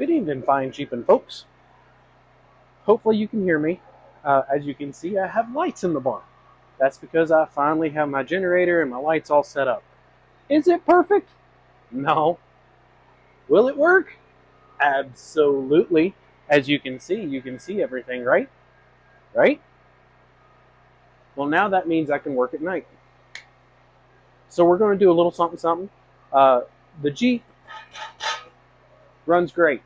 Good evening, fine, cheap, and folks. Hopefully you can hear me. As you can see, I have lights in the barn. That's because I finally have my generator and my lights all set up. Is it perfect? No. Will it work? Absolutely. As you can see everything, right? Right? Well, now that means I can work at night. So we're going to do a little something, something. Uh, the Jeep runs great.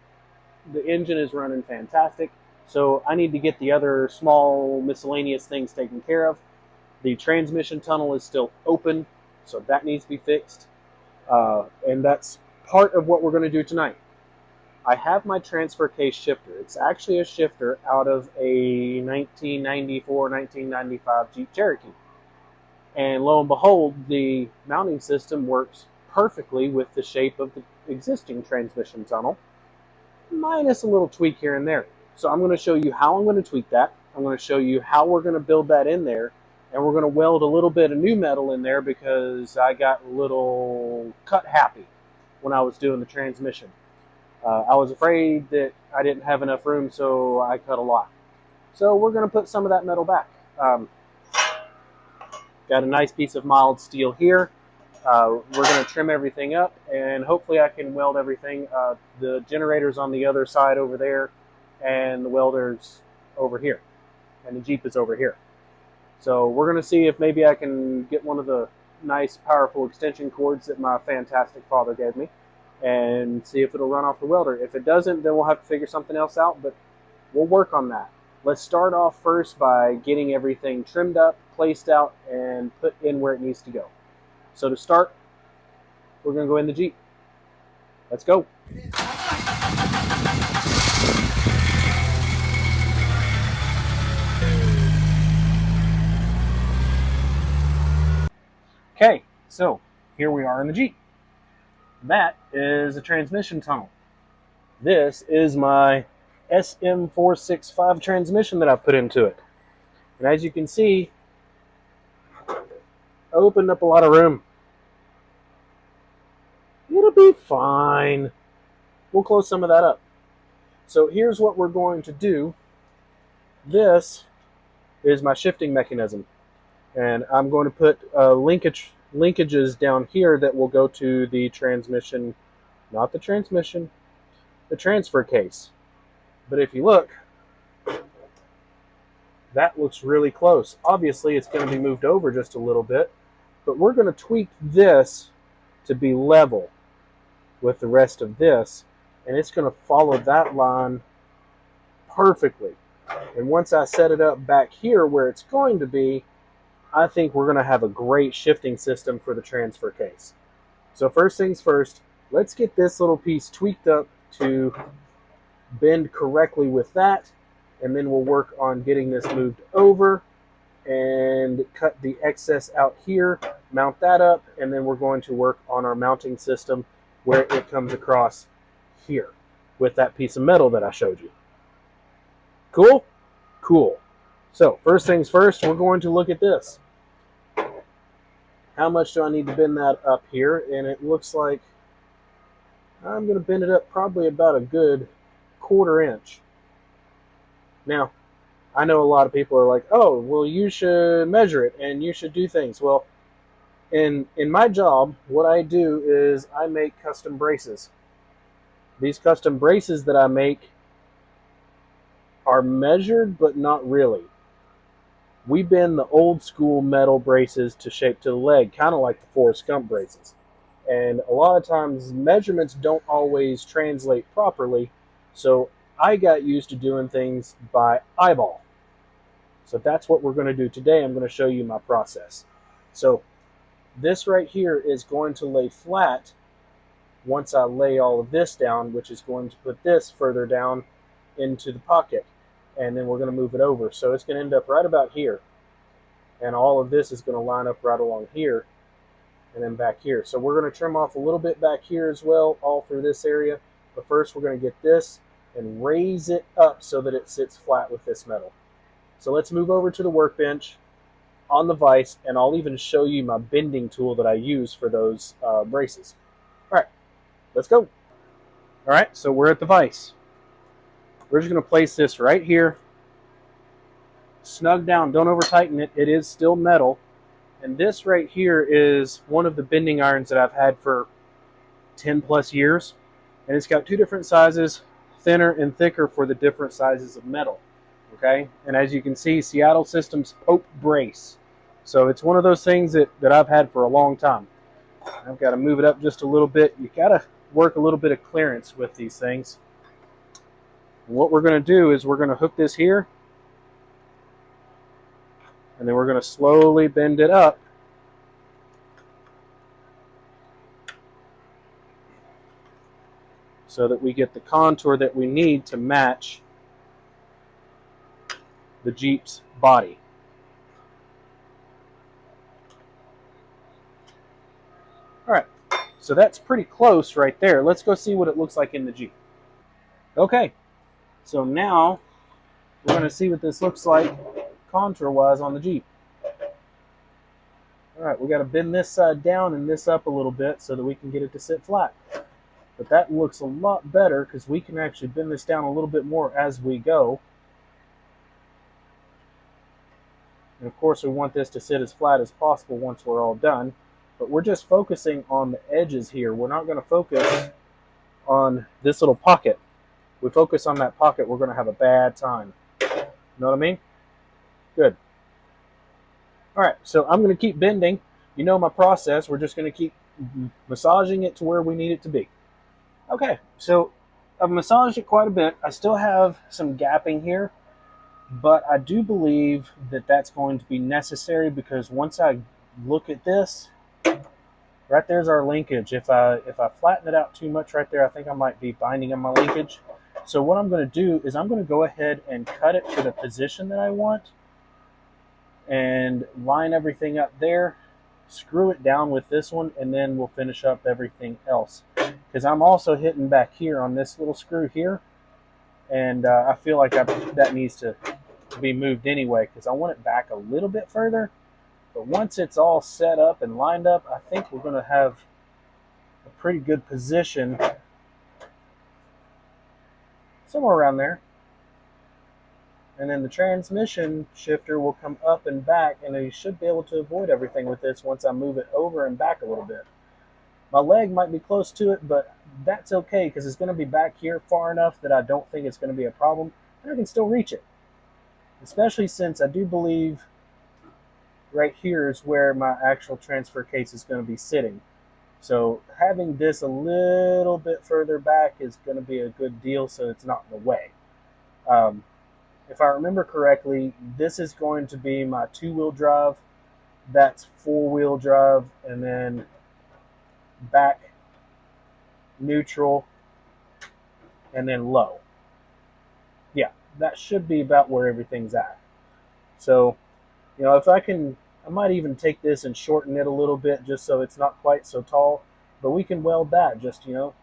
The engine is running fantastic. So I need to get the other small miscellaneous things taken care of. The transmission tunnel is still open, so that needs to be fixed. And that's part of what we're going to do tonight. I have my transfer case shifter. It's actually a shifter out of a 1994, 1995 Jeep Cherokee. And lo and behold, the mounting system works perfectly with the shape of the existing transmission tunnel, minus a little tweak here and there. So I'm going to show you how I'm going to tweak that. I'm going to show you how we're going to build that in there. And we're going to weld a little bit of new metal in there because I got a little cut happy when I was doing the transmission. I was afraid that I didn't have enough room, so I cut a lot. So we're going to put some of that metal back. Got a nice piece of mild steel here. We're going to trim everything up, and hopefully I can weld everything. The generator's on the other side over there, and the welder's over here, and the Jeep is over here. So we're going to see if maybe I can get one of the nice, powerful extension cords that my fantastic father gave me and see if it'll run off the welder. If it doesn't, then we'll have to figure something else out, but we'll work on that. Let's start off first by getting everything trimmed up, placed out, and put in where it needs to go. So to start, we're going to go in the Jeep. Let's go. Okay, so here we are in the Jeep. That is a transmission tunnel. This is my SM465 transmission that I've put into it. And as you can see, I opened up a lot of room. It'll be fine. We'll close some of that up. So here's what we're going to do. This is my shifting mechanism. And I'm going to put linkages down here that will go to the transmission, not the transmission, the transfer case. But if you look, that looks really close. Obviously, it's going to be moved over just a little bit, but we're going to tweak this to be level with the rest of this, and it's going to follow that line perfectly. And once I set it up back here where it's going to be, I think we're going to have a great shifting system for the transfer case. So first things first, let's get this little piece tweaked up to bend correctly with that, and then we'll work on getting this moved over and cut the excess out here, mount that up, and then we're going to work on our mounting system where it comes across here with that piece of metal that I showed you. Cool? Cool. So first things first, we're going to look at this. How much do I need to bend that up here? And it looks like I'm going to bend it up probably about a good 1/4 inch. Now, I know a lot of people are like, oh, well, you should measure it and you should do things. Well, in my job, what I do is I make custom braces. These custom braces that I make are measured, but not really. We bend the old school metal braces to shape to the leg, kind of like the Forrest Gump braces. And a lot of times measurements don't always translate properly, so I got used to doing things by eyeball. So that's what we're going to do today. I'm going to show you my process. So this right here is going to lay flat once I lay all of this down, which is going to put this further down into the pocket. And then we're going to move it over. So it's going to end up right about here. And all of this is going to line up right along here and then back here. So we're going to trim off a little bit back here as well, all through this area. But first we're going to get this and raise it up so that it sits flat with this metal. So let's move over to the workbench on the vise, and I'll even show you my bending tool that I use for those braces. All right, let's go. All right, so we're at the vise. We're just going to place this right here, snug down, don't over tighten it. It is still metal. And this right here is one of the bending irons that I've had for 10 plus years. And it's got two different sizes, thinner and thicker for the different sizes of metal. Okay, and as you can see, Seattle Systems Pope Brace. So it's one of those things that I've had for a long time. I've got to move it up just a little bit. You got to work a little bit of clearance with these things. And what we're going to do is we're going to hook this here, and then we're going to slowly bend it up so that we get the contour that we need to match the Jeep's body. All right, so that's pretty close right there. Let's go see what it looks like in the Jeep. Okay, so now we're going to see what this looks like contour-wise on the Jeep. All right, we got to bend this side down and this up a little bit so that we can get it to sit flat. But that looks a lot better because we can actually bend this down a little bit more as we go. And of course, we want this to sit as flat as possible once we're all done. But we're just focusing on the edges here. We're not going to focus on this little pocket. If we focus on that pocket, we're going to have a bad time. You know what I mean? Good. All right, so I'm going to keep bending. You know my process. We're just going to keep massaging it to where we need it to be. Okay, so I've massaged it quite a bit. I still have some gapping here, but I do believe that that's going to be necessary because once I look at this, right there's our linkage. If I flatten it out too much right there, I think I might be binding on my linkage. So what I'm going to do is I'm going to go ahead and cut it to the position that I want and line everything up there, screw it down with this one, and then we'll finish up everything else. Because I'm also hitting back here on this little screw here, and I feel like that needs to be moved anyway because I want it back a little bit further. But once it's all set up and lined up, I think we're going to have a pretty good position somewhere around there. And then the transmission shifter will come up and back, and you should be able to avoid everything with this once I move it over and back a little bit. My leg might be close to it, but that's okay because it's going to be back here far enough that I don't think it's going to be a problem, and I can still reach it. Especially since I do believe right here is where my actual transfer case is going to be sitting. So having this a little bit further back is going to be a good deal so it's not in the way. If I remember correctly, this is going to be my two-wheel drive. That's four-wheel drive, and then back, neutral, and then low. Yeah, that should be about where everything's at. So, you know, if I might even take this and shorten it a little bit just so it's not quite so tall. But we can weld that, just, you know,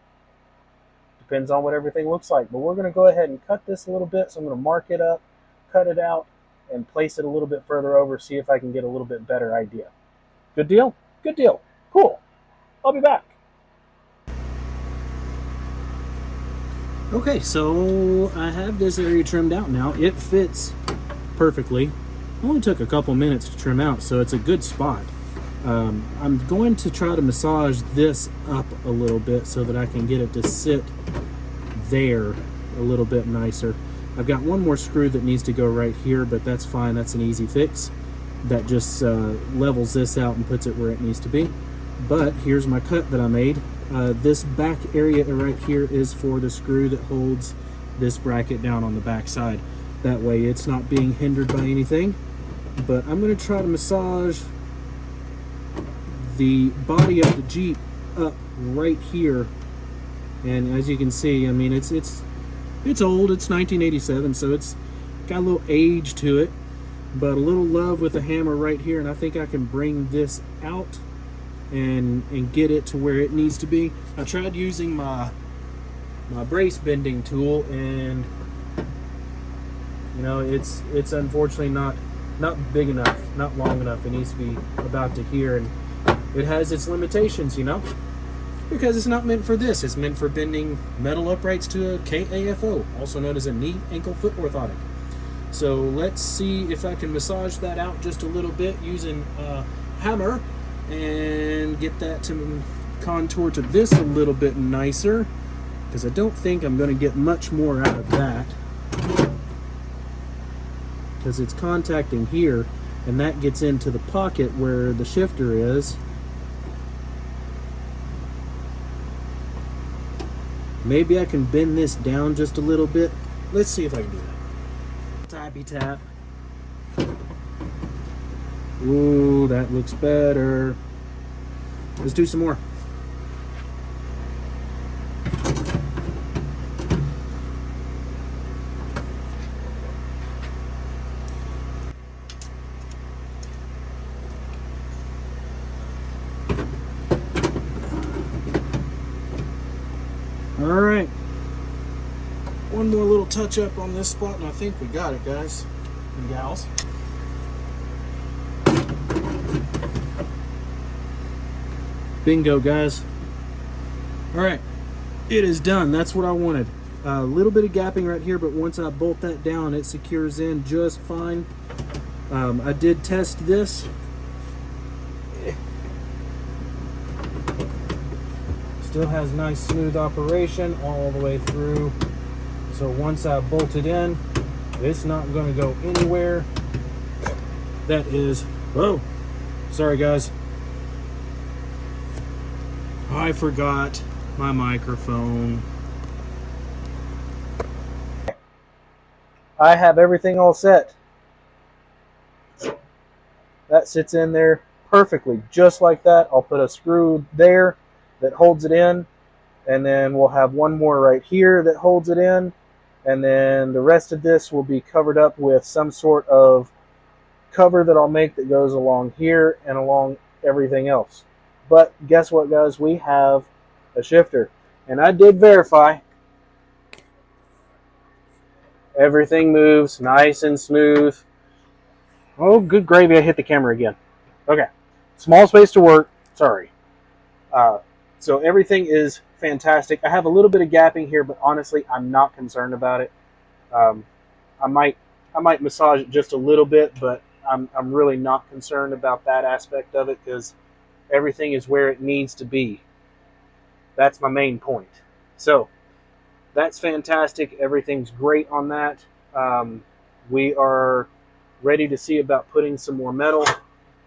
depends on what everything looks like. But we're going to go ahead and cut this a little bit. So I'm going to mark it up, cut it out, and place it a little bit further over, see if I can get a little bit better idea. Good deal? Good deal. Cool. I'll be back. Okay, so I have this area trimmed out now. It fits perfectly. It only took a couple minutes to trim out, so it's a good spot. I'm going to try to massage this up a little bit so that I can get it to sit there a little bit nicer. I've got one more screw that needs to go right here, but that's fine. That's an easy fix. That just levels this out and puts it where it needs to be. But here's my cut that I made. This back area right here is for the screw that holds this bracket down on the back side. That way it's not being hindered by anything. But I'm going to try to massage the body of the Jeep up right here. And as you can see, I mean, it's old. It's 1987, so it's got a little age to it. But a little love with a hammer right here, and I think I can bring this out and get it to where it needs to be. I tried using my brace bending tool, and you know, it's unfortunately not big enough, not long enough. It needs to be about to here, and it has its limitations, you know. because it's not meant for this. It's meant for bending metal uprights to a KAFO, also known as a knee, ankle, foot orthotic. So let's see if I can massage that out just a little bit using a hammer and get that to contour to this a little bit nicer, because I don't think I'm going to get much more out of that, because it's contacting here and that gets into the pocket where the shifter is. Maybe I can bend this down just a little bit. Let's see if I can do that. Tappy tap. Ooh, that looks better. Let's do some more. All right. One more little touch up on this spot and I think we got it, guys and gals. Bingo, guys. All right, it is done. That's what I wanted. A little bit of gapping right here, but once I bolt that down, it secures in just fine. I did test this. Still has nice smooth operation all the way through. So once I bolt it in, it's not going to go anywhere. That is, whoa, sorry guys. I forgot my microphone. I have everything all set. That sits in there perfectly, just like that. I'll put a screw there that holds it in, and then we'll have one more right here that holds it in, and then the rest of this will be covered up with some sort of cover that I'll make that goes along here and along everything else. But guess what, guys? We have a shifter, and I did verify. Everything moves nice and smooth. Oh, good gravy, I hit the camera again. Okay, small space to work, sorry. So everything is fantastic. I have a little bit of gapping here, but honestly, I'm not concerned about it. I might massage it just a little bit, but I'm really not concerned about that aspect of it, because everything is where it needs to be. That's my main point. So that's fantastic. Everything's great on that. We are ready to see about putting some more metal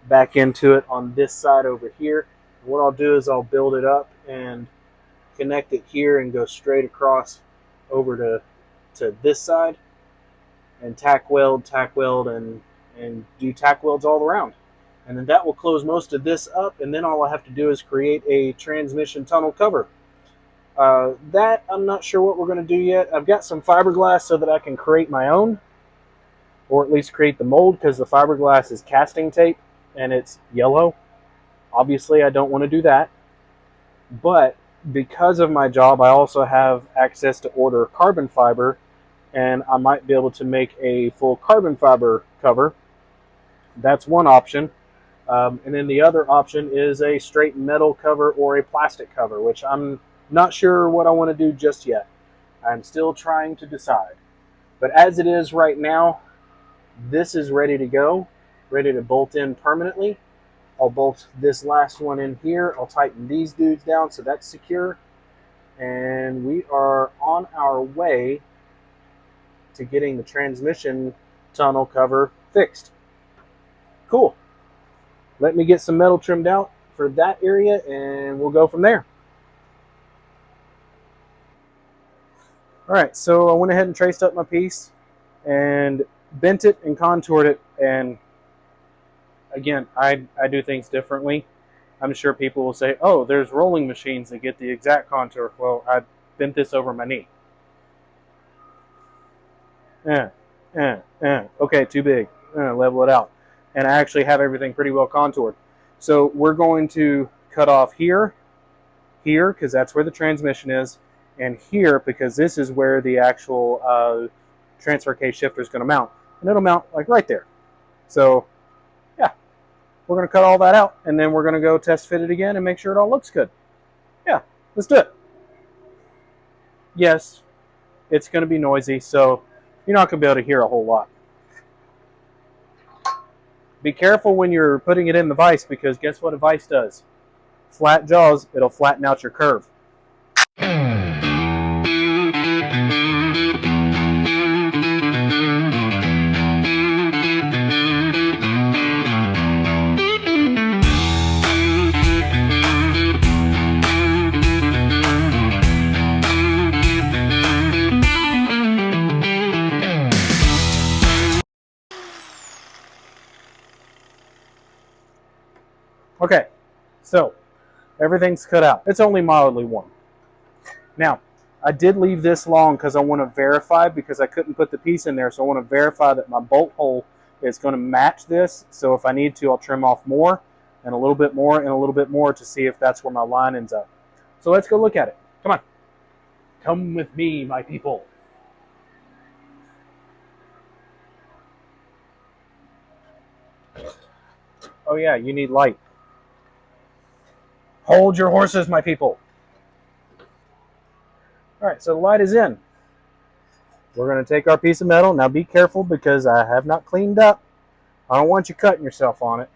back into it on this side over here. And what I'll do is I'll build it up and connect it here and go straight across over to this side and tack weld, and do tack welds all around. And then that will close most of this up, and then all I have to do is create a transmission tunnel cover. That I'm not sure what we're going to do yet. I've got some fiberglass so that I can create my own, or at least create the mold, because the fiberglass is casting tape and it's yellow. Obviously, I don't want to do that. But because of my job, I also have access to order carbon fiber, and I might be able to make a full carbon fiber cover. That's one option. And then the other option is a straight metal cover or a plastic cover, which I'm not sure what I want to do just yet. I'm still trying to decide. But as it is right now, this is ready to go, ready to bolt in permanently. I'll bolt this last one in here. I'll tighten these dudes down so that's secure. And we are on our way to getting the transmission tunnel cover fixed. Cool. Let me get some metal trimmed out for that area, and we'll go from there. All right, so I went ahead and traced up my piece and bent it and contoured it. And again, I do things differently. I'm sure people will say, oh, there's rolling machines that get the exact contour. Well, I bent this over my knee. Okay, too big. Level it out. And I actually have everything pretty well contoured. So we're going to cut off here, because that's where the transmission is, and here, because this is where the actual transfer case shifter is going to mount. And it'll mount like right there. So, yeah, we're going to cut all that out, and then we're going to go test fit it again and make sure it all looks good. Yeah, Let's do it. Yes, it's going to be noisy, so you're not going to be able to hear a whole lot. Be careful when you're putting it in the vise, because guess what a vise does? Flat jaws, it'll flatten out your curve. Okay, so everything's cut out. It's only mildly warm. Now, I did leave this long because I want to verify, because I couldn't put the piece in there, so I want to verify that my bolt hole is going to match this. So if I need to, I'll trim off more and a little bit more and a little bit more to see if that's where my line ends up. So let's go look at it. Come on. Come with me, my people. Oh yeah, you need light. Hold your horses, my people. All right, so the light is in. We're going to take our piece of metal. Now be careful, because I have not cleaned up. I don't want you cutting yourself on it.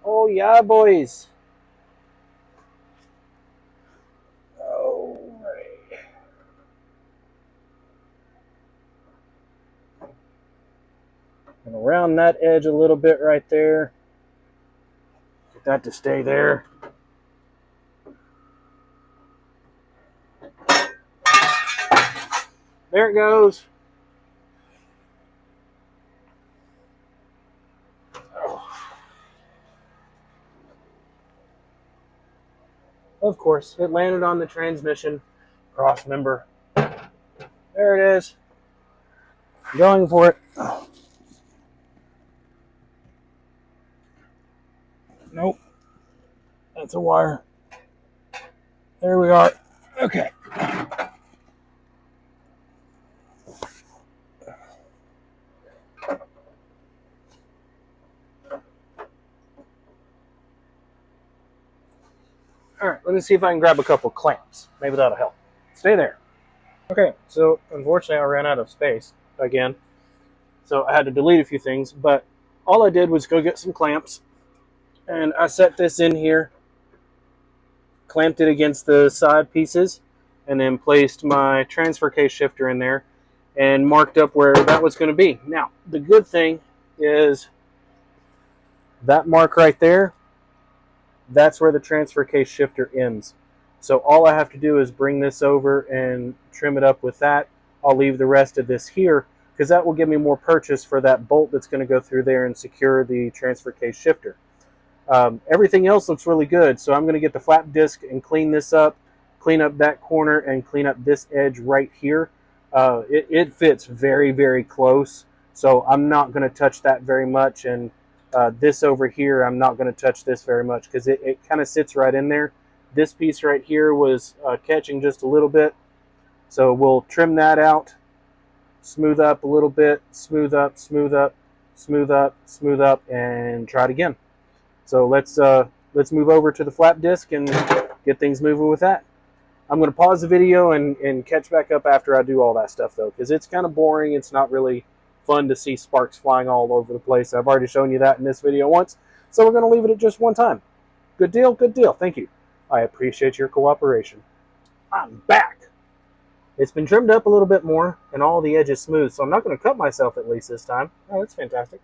Oh yeah, boys. All right. And around that edge a little bit right there. Get that to stay there. There it goes. Oh. Of course, it landed on the transmission cross member. There it is. Going for it. Oh. Nope. That's a wire. There we are. Okay. All right, let me see if I can grab a couple clamps. Maybe that'll help. Stay there. Okay, so unfortunately I ran out of space again. So I had to delete a few things, but all I did was go get some clamps, and I set this in here, clamped it against the side pieces, and then placed my transfer case shifter in there and marked up where that was going to be. Now, the good thing is that mark right there, that's where the transfer case shifter ends. So all I have to do is bring this over and trim it up with that. I'll leave the rest of this here, because that will give me more purchase for that bolt that's going to go through there and secure the transfer case shifter. Everything else looks really good, so I'm going to get the flap disc and clean this up, clean up that corner, and clean up this edge right here. It fits very, very close, so I'm not going to touch that very much, and this over here, I'm not going to touch this very much, because it kind of sits right in there. This piece right here was catching just a little bit, so we'll trim that out, smooth up a little bit, smooth up, smooth up, smooth up, smooth up, and try it again. So let's move over to the flap disc and get things moving with that. I'm going to pause the video and catch back up after I do all that stuff, though, because it's kind of boring. It's not really fun to see sparks flying all over the place. I've already shown you that in this video once, so we're going to leave it at just one time. Good deal? Good deal. Thank you. I appreciate your cooperation. I'm back. It's been trimmed up a little bit more, and all the edges smooth, so I'm not going to cut myself at least this time. Oh, that's fantastic.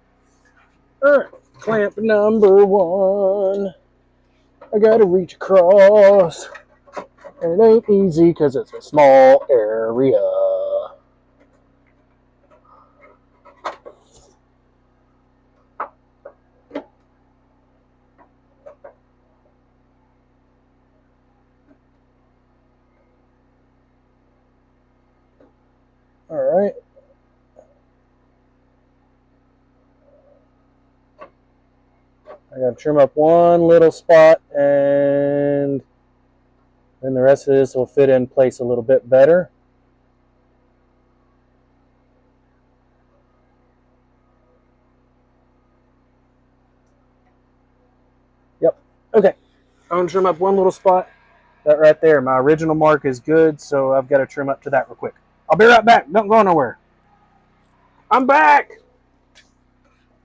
All right, clamp number 1. I got to reach across, and it ain't easy because it's a small area. All right. I got to trim up one little spot, and then the rest of this will fit in place a little bit better. Okay, I'm going to trim up one little spot. That right there, my original mark is good, so I've got to trim up to that real quick. I'll be right back. Don't go nowhere. I'm back.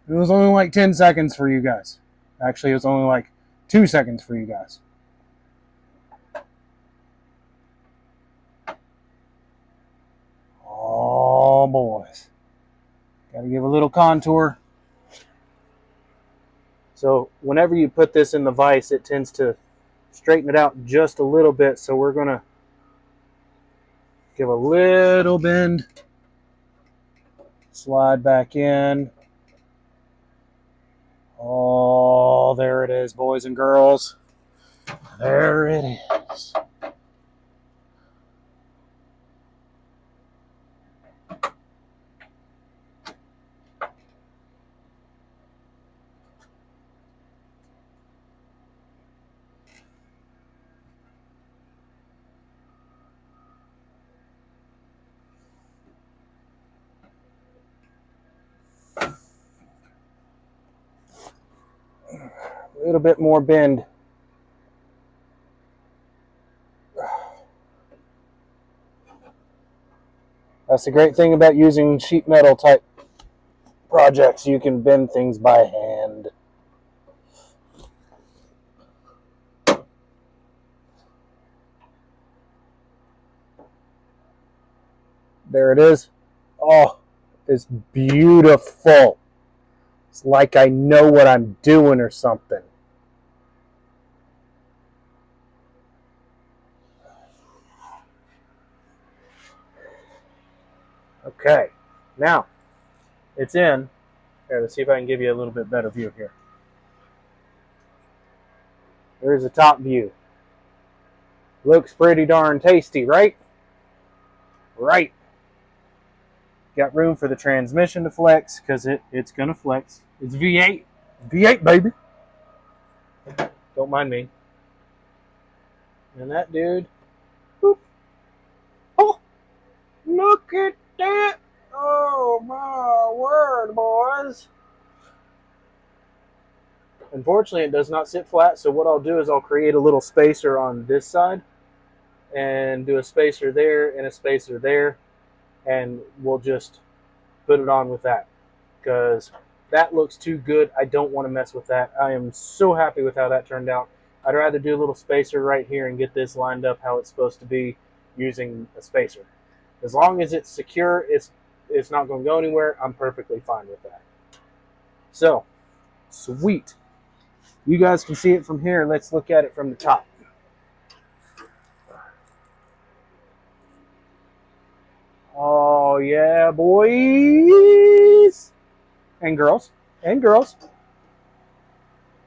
It was only like 10 seconds for you guys. Actually, it was only like 2 seconds for you guys. Oh, boys. Got to give a little contour. So whenever you put this in the vise, it tends to straighten it out just a little bit. So we're going to give a little bend. Slide back in. Oh, there it is, boys and girls. There it is. A little bit more bend. That's the great thing about using sheet metal type projects. You can bend things by hand. There it is. Oh, it's beautiful. It's like I know what I'm doing or something. Okay, now it's in. Here, let's see if I can give you a little bit better view here. There's the top view. Looks pretty darn tasty, right? Right. Got room for the transmission to flex because it's going to flex. It's V8. V8, baby. Don't mind me. And that dude. Boop. Oh, look at that. Oh, my word, boys. Unfortunately, it does not sit flat, so what I'll do is I'll create a little spacer on this side and do a spacer there and a spacer there, and we'll just put it on with that because that looks too good. I don't want to mess with that. I am so happy with how that turned out. I'd rather do a little spacer right here and get this lined up how it's supposed to be using a spacer. As long as it's secure, it's not going to go anywhere. I'm perfectly fine with that. So, sweet. You guys can see it from here. Let's look at it from the top. Oh, yeah, boys and girls. And girls.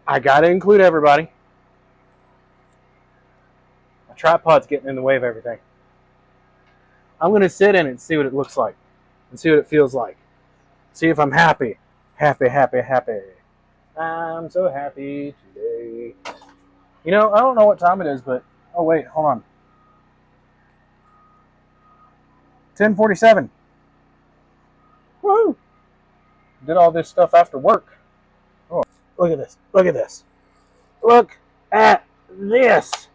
I got to include everybody. My tripod's getting in the way of everything. I'm going to sit in it and see what it looks like and see what it feels like. See if I'm happy. Happy, happy, happy. I'm so happy today. You know, I don't know what time it is, but... Oh, wait, hold on. 10:47. Woo! Did all this stuff after work. Oh, look at this. Look at this. Look at this.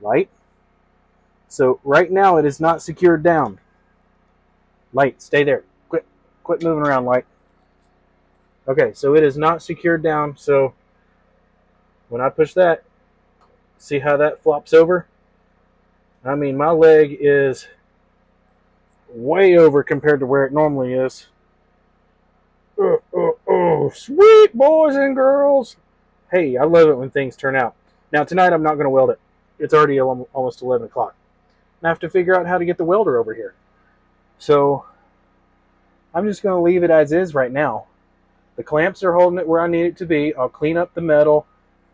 Light. So right now it is not secured down. Light, stay there. Quit moving around, light. Okay, so it is not secured down. So when I push that, see how that flops over? I mean, my leg is way over compared to where it normally is. Oh, sweet boys and girls. Hey, I love it when things turn out. Now, tonight I'm not going to weld it. It's already almost 11 o'clock. I have to figure out how to get the welder over here. So, I'm just going to leave it as is right now. The clamps are holding it where I need it to be. I'll clean up the metal.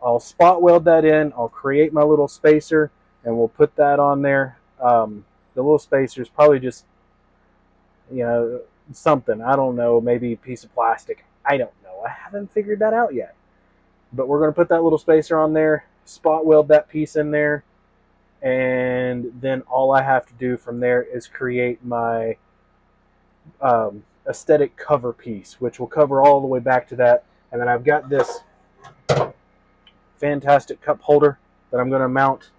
I'll spot weld that in. I'll create my little spacer, and we'll put that on there. The little spacer is probably just, something. I don't know, maybe a piece of plastic. I don't know. I haven't figured that out yet. But we're going to put that little spacer on there, spot weld that piece in there, and then all I have to do from there is create my aesthetic cover piece, which will cover all the way back to that. And then I've got this fantastic cup holder that I'm going to mount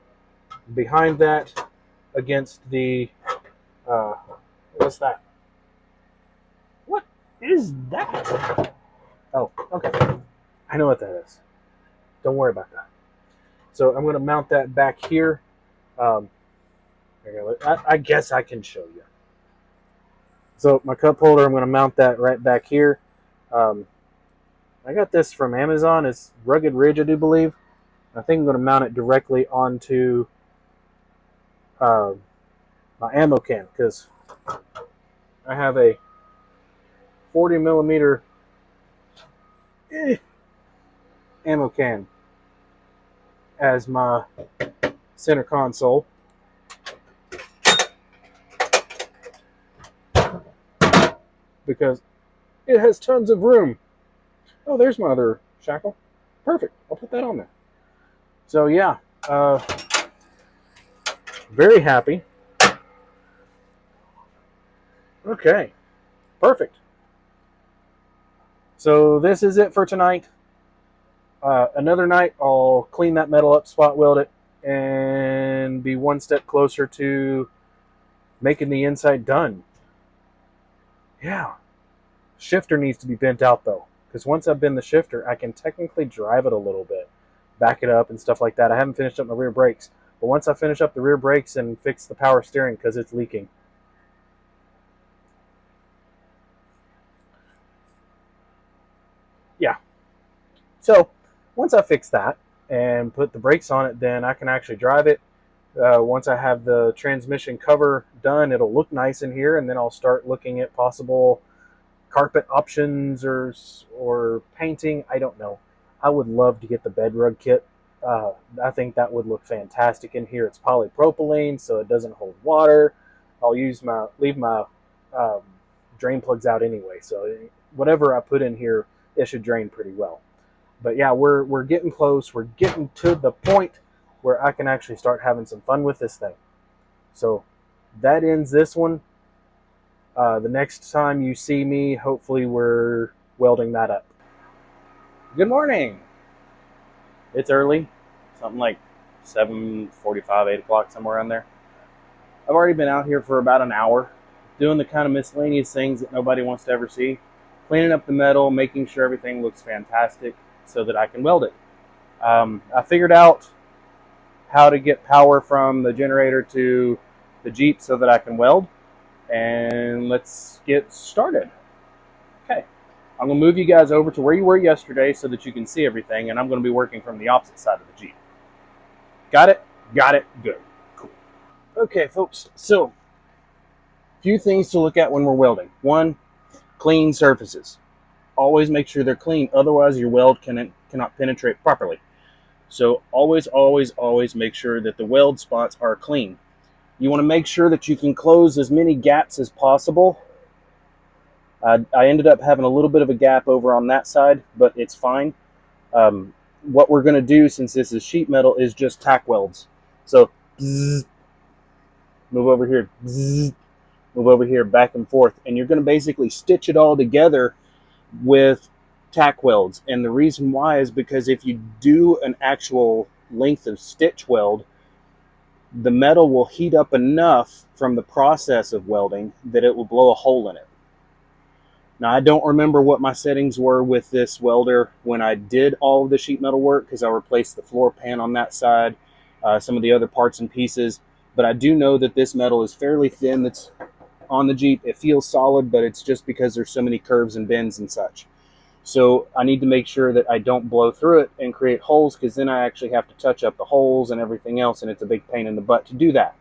behind that against the, what's that? What is that? Oh, okay. I know what that is. Don't worry about that. So I'm going to mount that back here. I guess I can show you. So my cup holder, I'm going to mount that right back here. I got this from Amazon. It's Rugged Ridge, I do believe. I think I'm going to mount it directly onto my ammo can because I have a 40 millimeter ammo can as my center console. Because it has tons of room. Oh, there's my other shackle. Perfect. I'll put that on there. So yeah, very happy. Okay, perfect. So this is it for tonight. Another night, I'll clean that metal up, spot weld it, and be one step closer to making the inside done. Yeah. Shifter needs to be bent out though, because once I've bent the shifter, I can technically drive it a little bit, back it up and stuff like that. I haven't finished up my rear brakes, but once I finish up the rear brakes and fix the power steering because it's leaking. Yeah. So once I fix that and put the brakes on it, then I can actually drive it. Once I have the transmission cover done, it'll look nice in here, and then I'll start looking at possible carpet options or painting. I don't know. I would love to get the bed rug kit. I think that would look fantastic in here. It's polypropylene, so it doesn't hold water. I'll leave my drain plugs out anyway, so whatever I put in here, it should drain pretty well. But yeah, we're getting close. We're getting to the point where I can actually start having some fun with this thing. So that ends this one. The next time you see me, hopefully we're welding that up. Good morning. It's early, something like 7:45, 8 o'clock, somewhere around there. I've already been out here for about an hour, doing the kind of miscellaneous things that nobody wants to ever see. Cleaning up the metal, making sure everything looks fantastic so that I can weld it. I figured out how to get power from the generator to the Jeep so that I can weld. And let's get started. Okay, I'm going to move you guys over to where you were yesterday so that you can see everything, and I'm going to be working from the opposite side of the Jeep. Got it? Got it? Good. Cool. Okay, folks, so a few things to look at when we're welding. One, clean surfaces. Always make sure they're clean, otherwise your weld cannot penetrate properly. So always, always, always make sure that the weld spots are clean. You want to make sure that you can close as many gaps as possible. I ended up having a little bit of a gap over on that side, but it's fine. What we're going to do, since this is sheet metal, is just tack welds. So bzz, move over here, bzz, move over here, back and forth. And you're going to basically stitch it all together with tack welds. And the reason why is because if you do an actual length of stitch weld, the metal will heat up enough from the process of welding that it will blow a hole in it. Now, I don't remember what my settings were with this welder when I did all of the sheet metal work, because I replaced the floor pan on that side, some of the other parts and pieces. But I do know that this metal is fairly thin that's on the Jeep. It feels solid, but it's just because there's so many curves and bends and such. So I need to make sure that I don't blow through it and create holes, because then I actually have to touch up the holes and everything else, and it's a big pain in the butt to do that.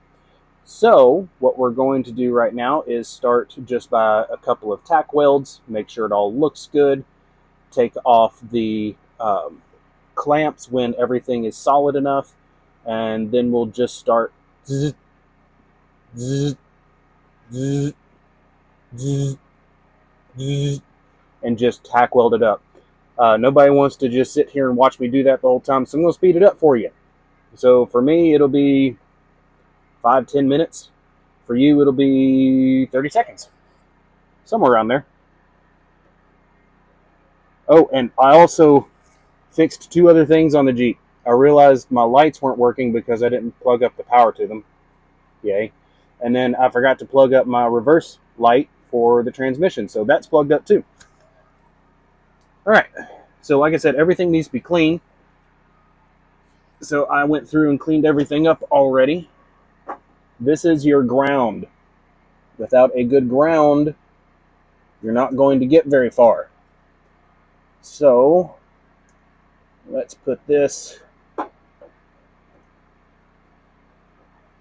So what we're going to do right now is start just by a couple of tack welds, make sure it all looks good, take off the clamps when everything is solid enough, and then we'll just start zzz, zzz, zzz, zzz, zzz, and just tack weld it up. Nobody wants to just sit here and watch me do that the whole time, so I'm going to speed it up for you. So for me, it'll be 5-10 minutes. For you, it'll be 30 seconds. Somewhere around there. Oh, and I also fixed 2 other things on the Jeep. I realized my lights weren't working because I didn't plug up the power to them. Yay. And then I forgot to plug up my reverse light for the transmission, so that's plugged up too. All right. So like I said, everything needs to be clean. So I went through and cleaned everything up already. This is your ground. Without a good ground, you're not going to get very far. So let's put this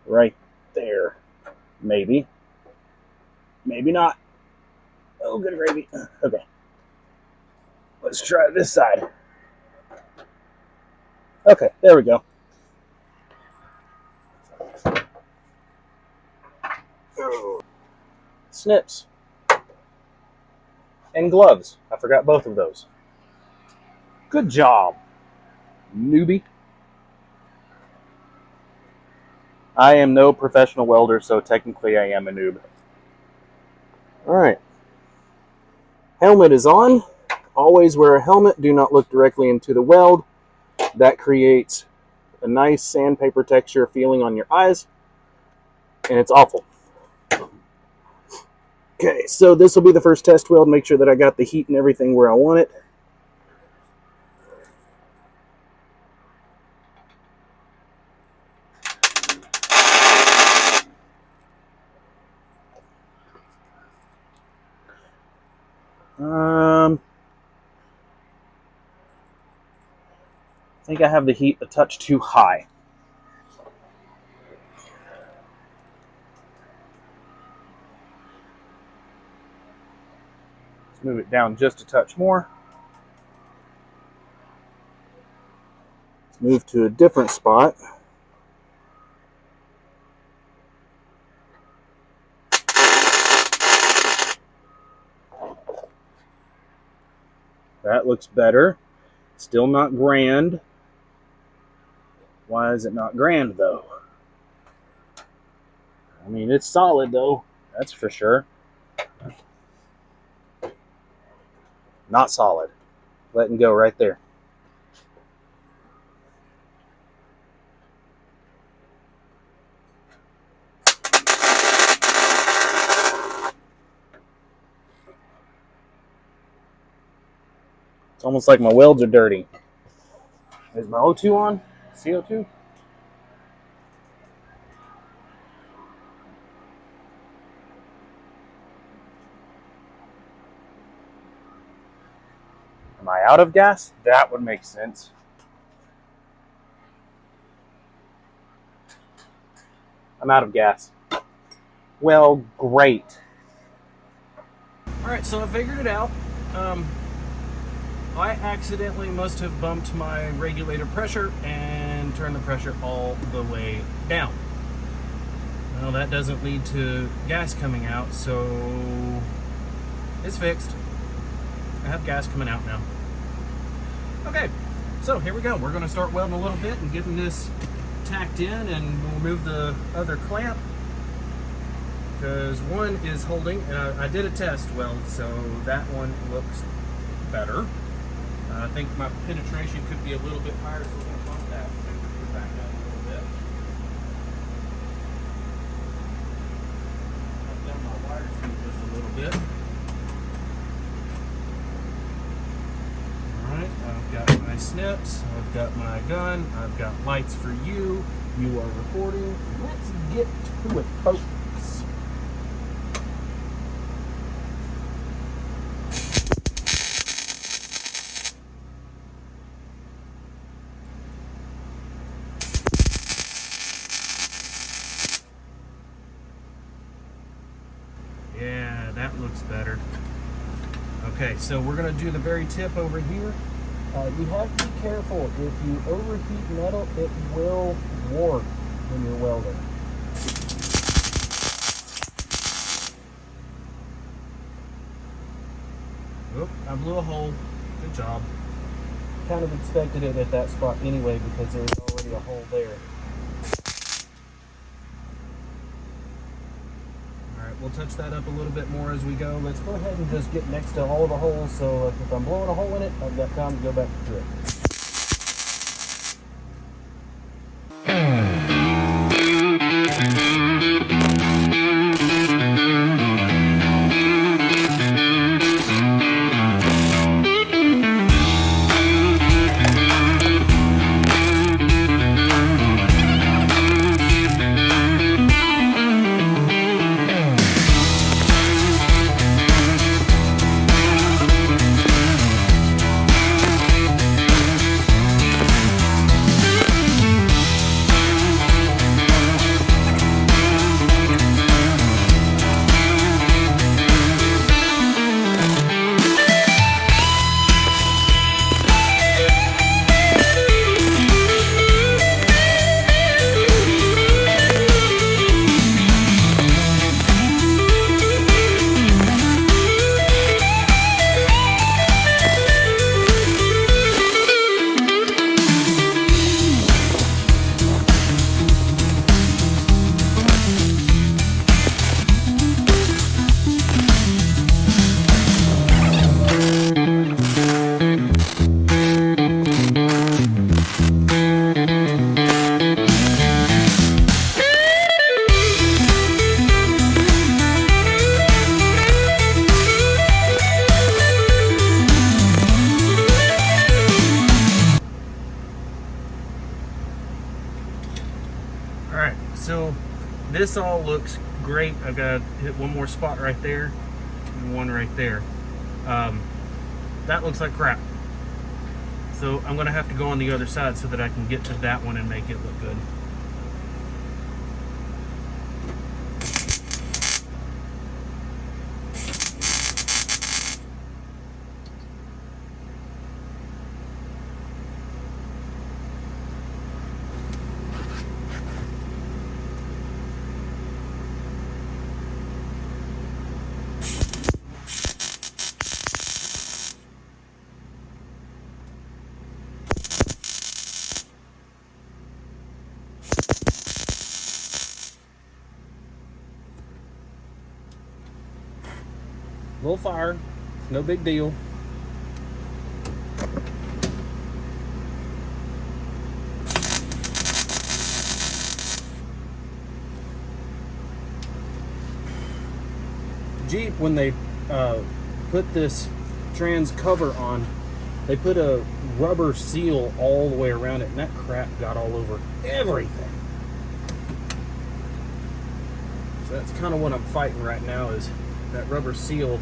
right there. Maybe. Maybe not. Oh, good gravy. Okay. Let's try this side. Okay, there we go. Snips. And gloves. I forgot both of those. Good job, newbie. I am no professional welder, so technically I am a noob. Alright. Helmet is on. Always wear a helmet. Do not look directly into the weld. That creates a nice sandpaper texture feeling on your eyes, and it's awful. Okay, so this will be the first test weld. Make sure that I got the heat and everything where I want it. I think I have the heat a touch too high. Let's move it down just a touch more. Let's move to a different spot. That looks better. Still not grand. Why is it not grand, though? I mean, it's solid, though. That's for sure. Not solid. Letting go right there. It's almost like my welds are dirty. Is my O2 on? CO2? Am I out of gas? That would make sense. I'm out of gas. Well, great. Alright, so I figured it out. I accidentally must have bumped my regulator pressure and turned the pressure all the way down. Well, that doesn't lead to gas coming out, so it's fixed. I have gas coming out now. Okay, so here we go. We're going to start welding a little bit and getting this tacked in, and we'll remove the other clamp because one is holding, and I did a test weld, so that one looks better. I think my penetration could be a little bit higher, so we're going to bump that temperature back up a little bit. Bump down my wire speed just a little bit. Alright, I've got my snips, I've got my gun, I've got lights for you, you are recording. Let's get to it, folks. Yeah, that looks better. Okay, so we're going to do the very tip over here. You have to be careful. If you overheat metal, it will warp when you're welding. Oop, I blew a hole. Good job. Kind of expected it at that spot anyway because there was already a hole there. we'll touch that up a little bit more as we go. Let's go ahead and just get next to all the holes, so if I'm blowing a hole in it, I've got time to go back to it. Alright, so this all looks great. I've got to hit one more spot right there and one right there. That looks like crap. So I'm going to have to go on the other side so that I can get to that one and make it look good. Little fire, no big deal. Jeep, when they put this trans cover on, they put a rubber seal all the way around it, and that crap got all over everything. So that's kind of what I'm fighting right now, is that rubber seal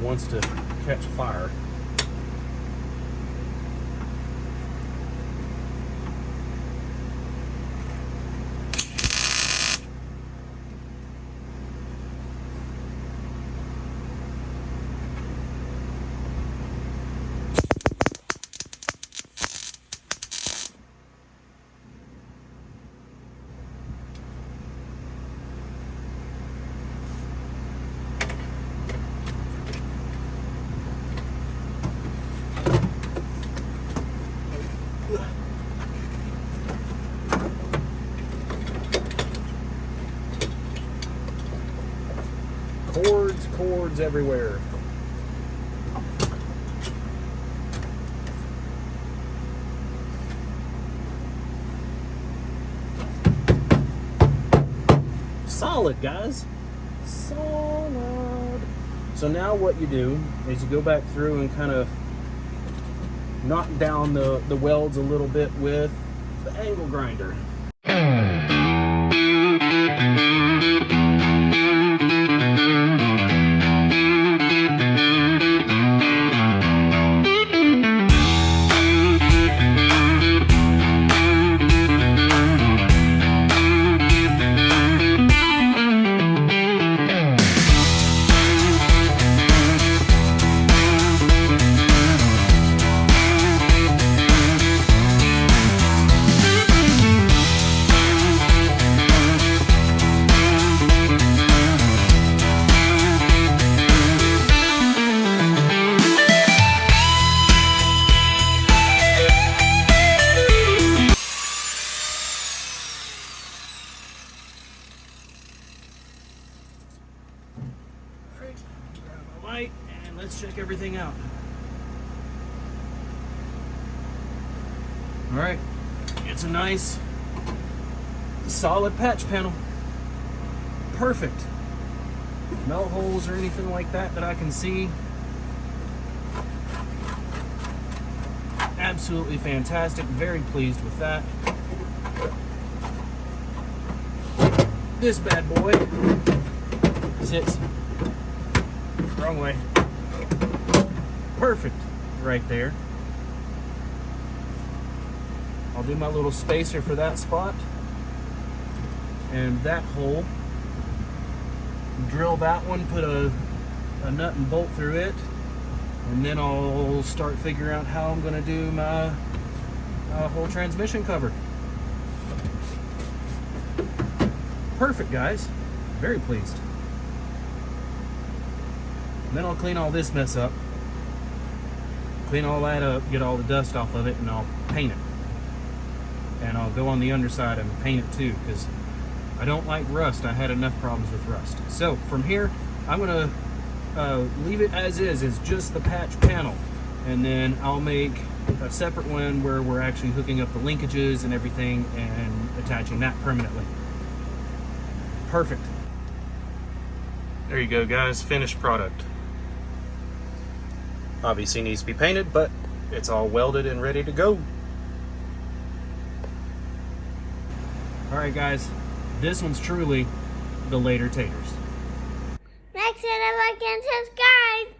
wants to catch fire. Cords everywhere. Solid, guys. Solid. So now what you do is you go back through and kind of knock down the welds a little bit with the angle grinder. out. All right, it's a nice, solid patch panel. Perfect. No holes or anything like that that I can see. Absolutely fantastic. Very pleased with that. This bad boy sits wrong way. Perfect right there. I'll do my little spacer for that spot and that hole. Drill that one, put a nut and bolt through it, and then I'll start figuring out how I'm going to do my whole transmission cover. Perfect, guys. Very pleased. And then I'll clean all this mess up, clean all that up, get all the dust off of it, and I'll paint it. And I'll go on the underside and paint it too, because I don't like rust. I had enough problems with rust. So from here, I'm going to leave it as is. It's just the patch panel. And then I'll make a separate one where we're actually hooking up the linkages and everything and attaching that permanently. Perfect. There you go, guys. Finished product. Obviously needs to be painted, but it's all welded and ready to go. All right, guys. This one's truly the later taters. Make sure to like and subscribe.